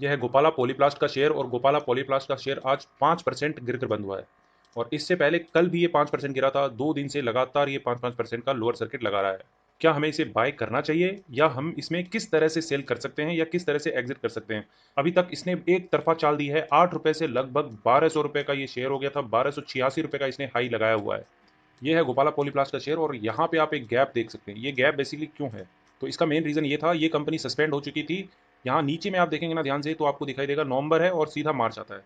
यह है गोपाला पॉलीप्लास्ट का शेयर और गोपाला पॉलीप्लास्ट का शेयर आज 5% गिरकर बंद हुआ है। और इससे पहले कल भी ये 5% गिरा था। 2 दिन से लगातार ये 5% का लोअर सर्किट लगा रहा है। क्या हमें इसे बाय करना चाहिए या हम इसमें किस तरह से सेल कर सकते हैं या किस तरह से एग्जिट कर सकते हैं? अभी तक इसने एक तरफा चाल दी है। 8 रुपए से लगभग 1200 रुपए का ये शेयर हो गया था। 1286 रुपए का इसने हाई लगाया हुआ है। ये है गोपाला पॉलीप्लास्ट का शेयर और यहाँ पे आप एक गैप देख सकते हैं। ये गैप बेसिकली क्यों है? तो इसका मेन रीजन ये था, ये कंपनी सस्पेंड हो चुकी थी। यहाँ नीचे में आप देखेंगे ना ध्यान से तो आपको दिखाई देगा नवंबर है और सीधा मार्च आता है।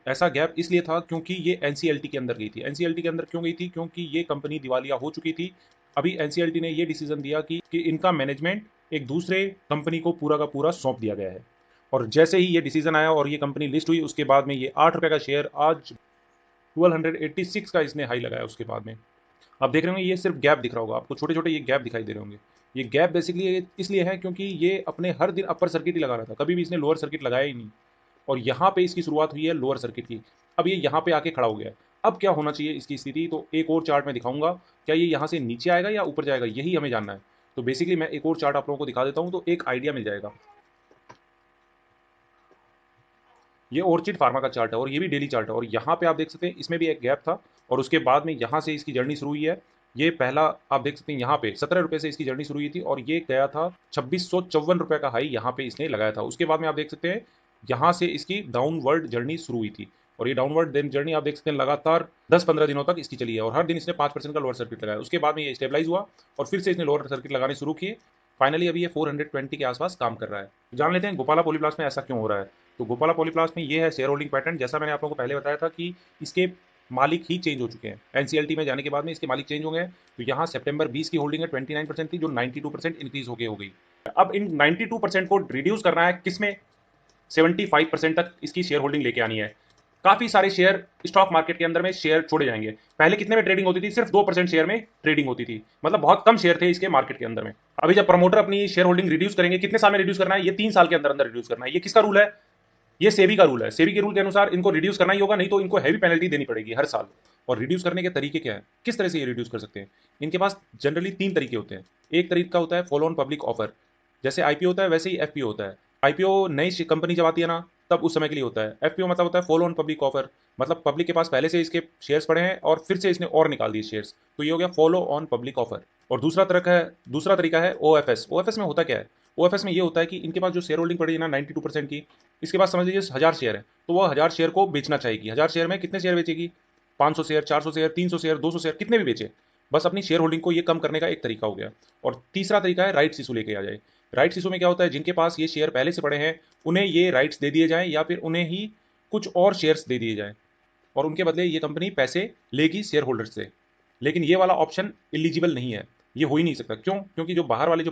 ऐसा गैप इसलिए था क्योंकि ये एनसीएलटी के अंदर गई थी। एनसीएलटी के अंदर क्यों गई थी? क्योंकि ये कंपनी दिवालिया हो चुकी थी। अभी एनसीएलटी ने ये डिसीजन दिया कि इनका मैनेजमेंट एक दूसरे कंपनी को पूरा का पूरा सौंप दिया गया है। और जैसे ही ये डिसीजन आया और ये कंपनी लिस्ट हुई, उसके बाद में ये 8 रुपए का शेयर आज 1286 का इसने हाई लगाया। उसके बाद में आप देख रहे होंगे ये सिर्फ गैप दिख रहा होगा आपको, छोटे छोटे ये गैप दिखाई दे रहे होंगे। ये गैप बेसिकली इसलिए है क्योंकि ये अपने हर दिन अपर सर्किट ही लगा रहा था, कभी भी इसने लोअर सर्किट लगाया ही नहीं। और यहाँ पे इसकी शुरुआत हुई है लोअर सर्किट की। अब ये यहाँ पे आके खड़ा हो गया है। अब क्या होना चाहिए इसकी स्थिति? तो एक और चार्ट में दिखाऊंगा। क्या ये यहाँ से नीचे आएगा या ऊपर जाएगा, यही हमें जानना है। तो बेसिकली मैं एक और चार्ट आप लोगों को दिखा देता हूँ तो एक आइडिया मिल जाएगा। ये ऑर्चिड फार्मा का चार्ट है और ये भी डेली चार्ट है। और यहाँ पे आप देख सकते हैं इसमें भी एक गैप था और उसके बाद में यहाँ से इसकी जर्नी शुरू हुई है। ये पहला आप देख सकते हैं यहाँ पे 17 रुपए से इसकी जर्नी शुरू हुई थी और ये गया था 2654 रुपए का हाई यहाँ पे इसने लगाया था। उसके बाद में आप देख सकते हैं यहाँ से इसकी डाउनवर्ड जर्नी शुरू हुई थी और ये डाउनवर्ड जर्नी आप देख सकते हैं लगातार 10-15 दिनों तक इसकी चली है और हर दिन इसने 5% का लोअर सर्किट लगाया। उसके बाद में ये स्टेबलाइज हुआ और फिर से इसने लोअर सर्किट लगाने शुरू किए। फाइनली अभी ये 420 के आसपास काम कर रहा है। जान लेते हैं गोपाला पॉलीप्लास्ट में ऐसा क्यों हो रहा है। तो गोपाला पॉलीप्लास्ट में ये है शेयर होल्डिंग पैटर्न। जैसा मैंने आप लोगों को पहले बताया था कि इसके मालिक ही चेंज हो चुके हैं। एनसीएलटी में जाने के बाद में इसके मालिक चेंज हो गए। तो यहाँ सितंबर 20 की होल्डिंग है 29% थी, जो 92% इंक्रीज हो गई। अब इन 92% को रिड्यूस करना है किसमें? 75% तक इसकी शेयर होल्डिंग लेके आनी है। काफी सारे शेयर स्टॉक मार्केट के अंदर में शेयर छोड़े जाएंगे। पहले कितने में ट्रेडिंग होती थी? सिर्फ 2% शेयर में ट्रेडिंग होती थी, मतलब बहुत कम शेयर थे इसके मार्केट के अंदर में। अभी जब प्रमोटर अपनी शेयर होल्डिंग रिड्यूस करेंगे, कितने साल में रिड्यूस करना है? ये 3 साल के अंदर अंदर रिड्यूस करना है। ये किसका रूल है? ये सेबी का रूल है। सेबी के रूल के अनुसार इनको रिड्यूस करना ही होगा, नहीं तो इनको हैवी पेनल्टी देनी पड़ेगी हर साल। और रिड्यूस करने के तरीके क्या है, किस तरह से ये रिड्यूस कर सकते हैं? इनके पास जनरली 3 तरीके होते हैं। एक तरीका होता है फॉलो ऑन पब्लिक ऑफर। जैसे आईपीओ होता है वैसे ही एफपीओ होता है। आईपीओ नई कंपनी जब आती है ना, तब उस समय के लिए होता है। एफपीओ मतलब होता है फॉलो ऑन पब्लिक ऑफर, मतलब पब्लिक के पास पहले से इसके शेयर्स पड़े हैं और फिर से इसने और निकाल दिए शेयर्स, तो ये हो गया फॉलो ऑन पब्लिक ऑफर। और दूसरा तरीका है ओएफएस। ओएफएस में होता क्या है? ओएफएस में ये होता है कि इनके पास जो शेयर होल्डिंग पड़ी है ना 92% की, इसके पास समझ लीजिए 1000 शेयर है, तो वो 1000 शेयर को बेचना चाहेगी। 1000 शेयर में कितने शेयर बेचेगी? 500 शेयर, 400 शेयर, 300 शेयर, 200 शेयर, कितने भी बेचे, बस अपनी शेयर होल्डिंग को ये कम करने का एक तरीका हो गया। और तीसरा तरीका है राइट्स इशू लेके आ जाए। राइट्स इशू में क्या होता है, जिनके पास ये शेयर पहले से पड़े हैं उन्हें ये राइट्स दे दिए जाएं या फिर उन्हें ही कुछ और शेयर्स दे दिए जाएं और उनके बदले ये कंपनी पैसे लेगी शेयर होल्डर्स से। लेकिन ये वाला ऑप्शन इलिजिबल नहीं है, ये हो ही नहीं सकता। क्यों? क्योंकि जो बाहर वाले जो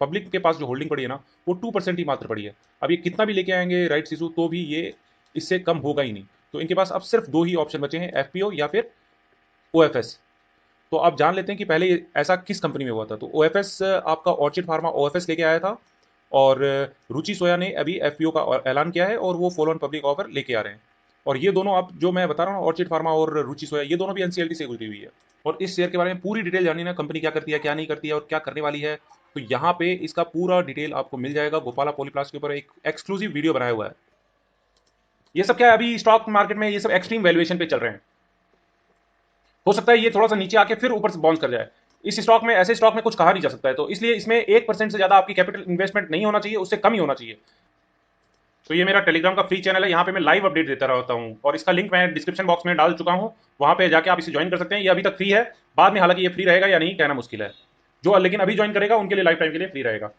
पब्लिक के पास जो होल्डिंग पड़ी है ना, वो 2% ही मात्र पड़ी है। अब ये कितना भी लेके आएंगे राइट्स इशू तो भी ये इससे कम होगा ही नहीं। तो इनके पास अब सिर्फ दो ही ऑप्शन बचे हैं, एफपीओ या फिर ओएफएस। तो आप जान लेते हैं कि पहले ऐसा किस कंपनी में हुआ था। तो ओएफएस आपका ऑर्चिड फार्मा ओएफएस लेके आया था और रुचि सोया ने अभी एफपीओ का ऐलान किया है और वो फॉलो ऑन पब्लिक ऑफर लेके आ रहे हैं। और ये दोनों आप जो मैं बता रहा हूँ ऑर्चिड फार्मा और रुचि सोया, ये दोनों भी एनसीएलटी से गुजरी हुई है। और इस शेयर के बारे में पूरी डिटेल जाननी ना, कंपनी क्या करती है क्या नहीं करती है और क्या करने वाली है, तो यहाँ पे इसका पूरा डिटेल आपको मिल जाएगा। गोपाला पॉलीप्लास्ट के ऊपर एक एक्सक्लूसिव वीडियो बनाया हुआ है। ये सब क्या है, अभी स्टॉक मार्केट में ये सब एक्सट्रीम वैल्यूएशन पे चल रहे हैं। हो सकता है ये थोड़ा सा नीचे आके फिर ऊपर से बाउंस कर जाए। इस स्टॉक में, ऐसे स्टॉक में कुछ कहा नहीं जा सकता है, तो इसलिए इसमें 1% से ज्यादा आपकी कैपिटल इन्वेस्टमेंट नहीं होना चाहिए, उससे कम ही होना चाहिए। तो ये मेरा टेलीग्राम का फ्री चैनल है, यहाँ पे मैं लाइव अपडेट देता रहता हूँ और इसका लिंक मैं डिस्क्रिप्शन बॉक्स में डाल चुका हूँ। वहां पे जाके आप इसे ज्वाइन कर सकते हैं। ये अभी तक फ्री है, बाद में हालांकि ये फ्री रहेगा या नहीं कहना मुश्किल है। जो लेकिन अभी ज्वाइन करेगा उनके लिए लाइफ टाइम के लिए फ्री रहेगा।